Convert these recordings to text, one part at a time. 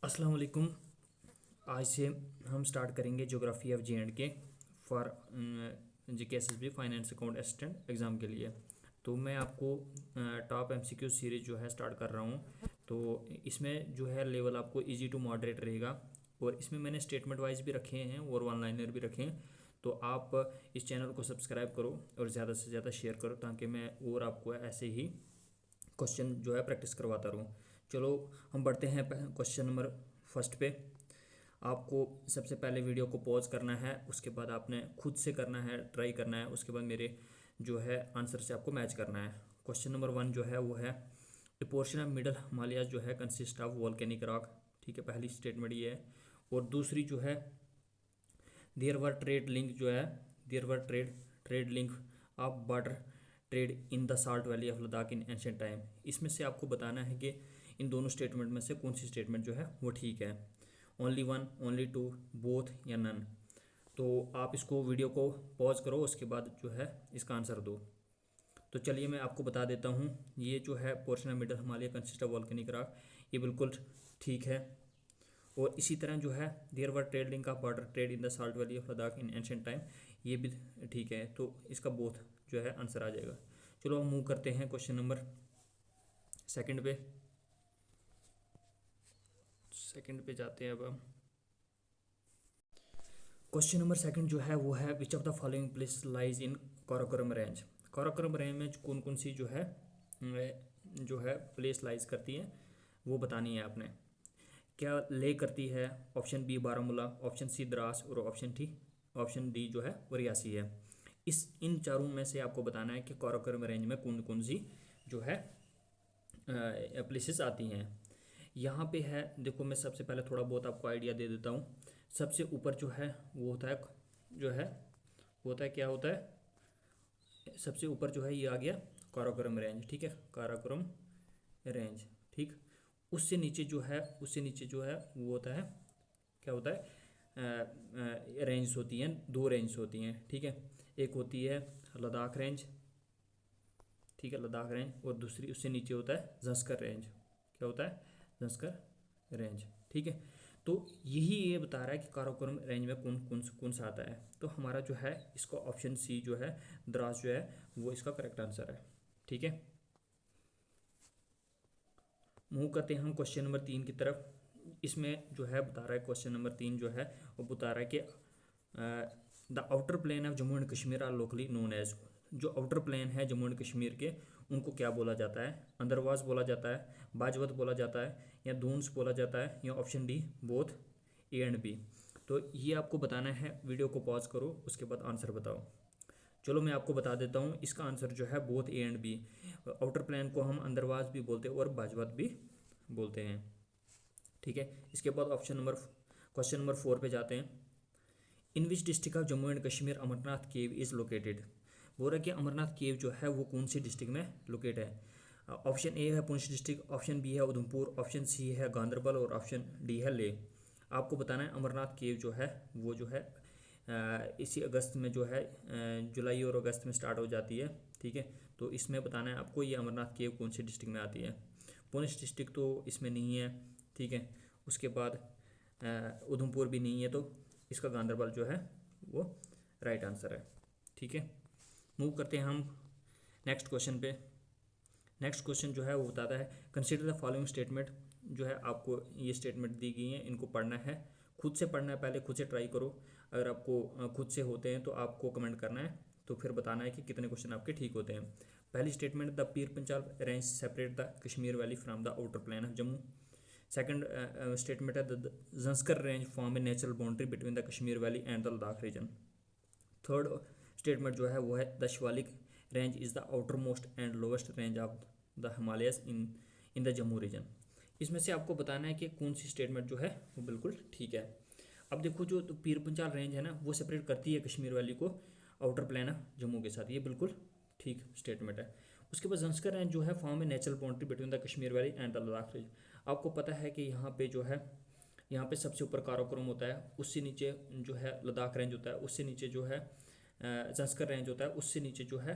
अस्सलाम वालेकुम। आज से हम स्टार्ट करेंगे ज्योग्राफी ऑफ जे एंड के for JKSSB finance account assistant exam के लिए। तो मैं आपको टॉप MCQ सीरीज़ जो है स्टार्ट कर रहा हूँ। तो इसमें जो है लेवल आपको इजी टू मॉडरेट रहेगा और इसमें मैंने स्टेटमेंट वाइज भी रखे हैं और वन लाइनर भी रखे हैं। तो आप इस चैनल को सब्सक्राइब करो और ज़्यादा से ज़्यादा शेयर करो ताकि मैं और आपको ऐसे ही क्वेश्चन जो है प्रैक्टिस करवाता रहूँ। चलो हम बढ़ते हैं क्वेश्चन नंबर फर्स्ट पे। आपको सबसे पहले वीडियो को पॉज करना है, उसके बाद आपने खुद से करना है, ट्राई करना है, उसके बाद मेरे जो है आंसर से आपको मैच करना है। क्वेश्चन नंबर 1 जो है वो है ए पोर्शन ऑफ मिडल हिमालयाज जो है कंसिस्ट ऑफ वॉल्केनिक रॉक। ठीक है, पहली स्टेटमेंट ये है। और दूसरी जो है देयर वर ट्रेड लिंक जो है there were trade link of water trade in the salt valley of Ladakh in ancient time. इसमें से आपको बताना है कि इन दोनों स्टेटमेंट में से कौन सी स्टेटमेंट जो है वो ठीक है। Only one, only two, both या नन। तो आप इसको वीडियो को पॉज करो, उसके बाद जो है इसका आंसर दो। तो चलिए मैं आपको बता देता हूँ। ये जो है portion of middle Himalaya consist of volcanic rock, ये बिल्कुल ठीक है। और इसी तरह जो है there were trade link of water trade in the salt valley of Ladakh in ancient time, ये भी ठीक है। तो इसका बोथ जो है आंसर आ जाएगा। चलो हम मूव करते हैं क्वेश्चन नंबर सेकंड पे। जाते हैं अब हम। क्वेश्चन नंबर सेकंड जो है वो है which of the following place lies in Karakoram range. Karakoram range में कौन कौन सी जो है प्लेस लाइज करती है वो बतानी है आपने। क्या ले करती है? Option B Baramulla, option C Dras और ऑप्शन डी जो है वो रियासी है। इन चारों में से आपको बताना है कि काराकोरम रेंज में कौन कौन सी जो है प्लेसेस आती हैं। यहाँ पे है, देखो मैं सबसे पहले थोड़ा बहुत आपको आइडिया दे देता हूँ। सबसे ऊपर जो है वो होता है जो है वो होता है क्या होता है, सबसे ऊपर जो है ये आ गया काराकोरम रेंज। ठीक है, काराकोरम रेंज। ठीक, उससे नीचे जो है वो होता है क्या होता है, रेंज होती हैं, दो रेंज होती हैं। ठीक है, एक होती है लद्दाख रेंज। ठीक है, लद्दाख रेंज। और दूसरी उससे नीचे होता है ज़ंस्कर रेंज। क्या होता है? ज़ंस्कर रेंज। ठीक है, तो यही ये बता रहा है कि काराकोरम रेंज में कौन सा आता है। तो हमारा जो है इसका ऑप्शन सी जो है द्रास जो है वो इसका करेक्ट आंसर है। ठीक है, मूव करते हैं हम क्वेश्चन नंबर 3 की तरफ। इसमें जो है बता रहा है क्वेश्चन नंबर 3 जो है वो बता रहा है कि the outer plain of Jammu and Kashmir are locally known as. जो आउटर प्लेन है जम्मू एंड कश्मीर के, उनको क्या बोला जाता है? अंदरवास बोला जाता है, बाजवत बोला जाता है, या दून्स बोला जाता है, या option D both A and B. तो ये आपको बताना है। वीडियो को पॉज करो, उसके बाद आंसर बताओ। चलो मैं आपको बता देता हूँ, इसका आंसर जो है both A and B. Outer plain को हम अंदरवास भी बोलते हैं और बाजवत भी बोलते हैं। ठीक है, इसके बाद क्वेश्चन नंबर 4 पे जाते हैं। In which district of Jammu and Kashmir Amarnath cave is located. बोल रहा है कि अमरनाथ केव जो है वो कौन सी डिस्ट्रिक्ट में लोकेट है। ऑप्शन ए है पुंछ डिस्ट्रिक्ट, ऑप्शन बी है उधमपुर, ऑप्शन सी है गांधरबल और ऑप्शन डी है ले। आपको बताना है अमरनाथ केव जो है वो जो है इसी अगस्त में जो है जुलाई और अगस्त में स्टार्ट हो जाती है। ठीक है, तो इसमें बताना है आपको ये अमरनाथ केव कौन सी डिस्ट्रिक्ट में आती है। पुंछ डिस्ट्रिक्ट तो इसमें नहीं है। ठीक है, उसके बाद उधमपुर भी नहीं है, तो इसका गांधरबल जो है वो राइट आंसर है। ठीक है, मूव करते हैं हम नेक्स्ट क्वेश्चन पे। नेक्स्ट क्वेश्चन जो है वो बताता है कंसीडर द फॉलोइंग स्टेटमेंट। जो है आपको ये स्टेटमेंट दी गई है, इनको पढ़ना है, खुद से पढ़ना है, पहले खुद से ट्राई करो। अगर आपको खुद से होते हैं तो आपको कमेंट करना है, तो फिर बताना है कि कितने क्वेश्चन आपके ठीक होते हैं। पहली statement the Pir Panjal range separate the Kashmir valley from the outer plain of Jammu. Second statement है the Zanskar range form a natural boundary between the Kashmir valley and the Ladakh region. Third statement जो है वो है the Shivalik range is the outer most and lowest range of the Himalayas in the Jammu region. इसमें से आपको बताना है कि कौन सी स्टेटमेंट जो है वो बिल्कुल ठीक है। अब देखो, जो तो पीर पंचाल रेंज है ना वो सेपरेट करती है कश्मीर वैली को आउटर प्लान ऑफ जम्मू के साथ, ये बिल्कुल ठीक स्टेटमेंट है। उसके बाद ज़ंस्कर रेंज जो है form a natural boundary between the Kashmir valley and the Ladakh region. आपको पता है कि यहाँ पे जो है यहाँ पे सबसे ऊपर काराकोरम होता है, उससे नीचे जो है लद्दाख रेंज होता है, उससे नीचे जो है ज़ंस्कर रेंज होता है, उससे नीचे जो है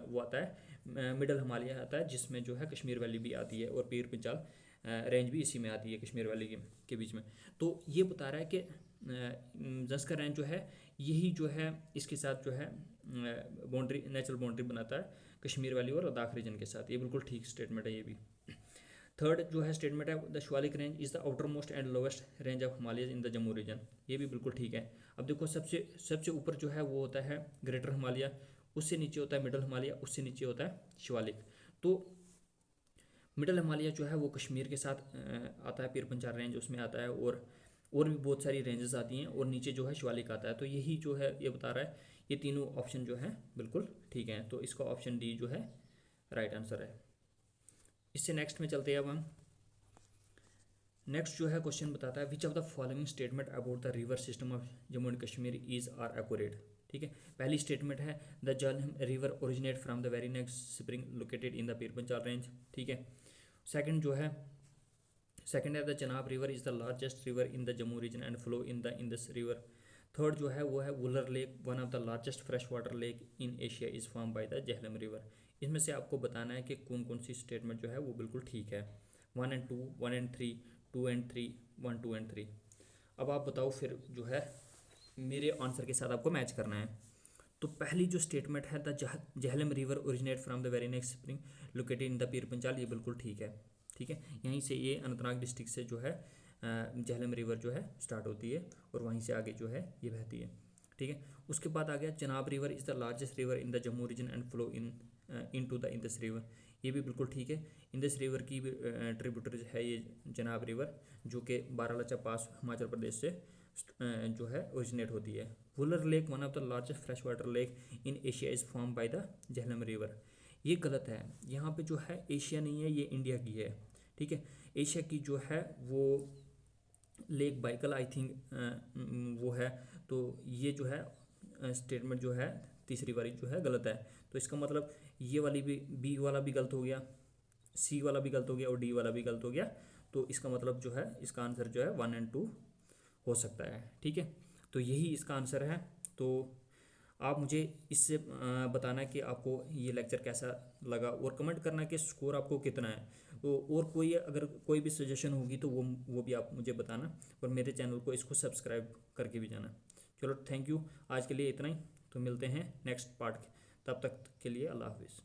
वो आता है मिडल हिमालय आता है, जिसमें जो है कश्मीर वैली भी आती है और पीर पंचाल रेंज भी इसी में आती है, कश्मीर वैली के बीच में। तो ये बता रहा है कि ज़स्कर रेंज जो है यही जो है इसके साथ जो है बाउंड्री, नेचुरल बाउंड्री बनाता है कश्मीर वैली और लद्दाख रीजन के साथ। ये बिल्कुल ठीक स्टेटमेंट है ये भी। थर्ड जो है स्टेटमेंट है, the Shivalik range is the outer most and lowest range of Himalayas in the Jammu region. ये भी बिल्कुल ठीक है। अब देखो सबसे ऊपर जो है वो होता है ग्रेटर हिमालय, उससे नीचे होता है मिडल हिमालय, उससे नीचे होता है शिवालिक। तो मिडल हिमालय जो है वो कश्मीर के साथ आता है, पीर पंचाल रेंज उसमें आता है, और भी बहुत सारी रेंजेस आती हैं, और नीचे जो है शिवालिक आता है। तो यही जो है ये बता रहा है, ये तीनों ऑप्शन जो है बिल्कुल ठीक हैं। तो इसका ऑप्शन डी जो है राइट आंसर है। इससे नेक्स्ट में चलते हैं अब हम। नेक्स्ट जो है क्वेश्चन बताता है which of the following statement about the river system of Jammu and Kashmir is are accurate. ठीक है, पहली स्टेटमेंट है the Jhelum river originate from the very next spring located in the Pir Panjal range. ठीक है, सेकंड है the Chenab river is the largest river in the Jammu region and flow in the Indus river. Third जो है वो है Wular lake, one of the largest fresh water lake in Asia is form by the Jhelum river. इसमें से आपको बताना है कि कौन कौन सी स्टेटमेंट जो है वो बिल्कुल ठीक है। 1 and 2, 1 and 3, 2 and 3, 1, 2 and 3। अब आप बताओ फिर जो है मेरे आंसर के साथ आपको मैच करना है। तो पहली जो स्टेटमेंट है the Jhelum river originate from the very next spring located in the Pir Panchal, ये बिल्कुल ठीक है। ठीक है, यहीं से ये अनंतनाग डिस्ट्रिक्ट से जो है झेलम रिवर जो है स्टार्ट होती है और वहीं से आगे जो है ये बहती है। ठीक है, उसके बाद आ गया Chenab river is the largest river in the Jammu region and flow into the Indus river. ये भी बिल्कुल ठीक है। इंदस रिवर की भी ट्रिब्यूटरी है ये चनाब रिवर, जो कि बारालाचा पास हिमाचल प्रदेश से जो है ओरिजिनेट होती है। Wular lake one of the largest fresh water lake in Asia is form by the Jhelum river. ये गलत है, यहाँ पे जो है एशिया नहीं है, ये इंडिया की है। ठीक है, एशिया की जो है वो लेक बाइकल आई थिंक वो है। तो ये जो है स्टेटमेंट जो है तीसरी वाली जो है गलत है। तो इसका मतलब ये वाली भी, बी वाला भी गलत हो गया, सी वाला भी गलत हो गया और डी वाला भी गलत हो गया। तो इसका मतलब जो है इसका आंसर जो है 1 and 2 हो सकता है। ठीक है, तो यही इसका आंसर है। तो आप मुझे इससे बताना कि आपको ये लेक्चर कैसा लगा और कमेंट करना कि स्कोर आपको कितना है। तो और कोई अगर कोई भी सजेशन होगी तो वो भी आप मुझे बताना, और मेरे चैनल को इसको सब्सक्राइब करके भी जाना। चलो थैंक यू, आज के लिए इतना ही। तो मिलते हैं नेक्स्ट पार्ट, तब तक के लिए अल्लाह हाफिज़।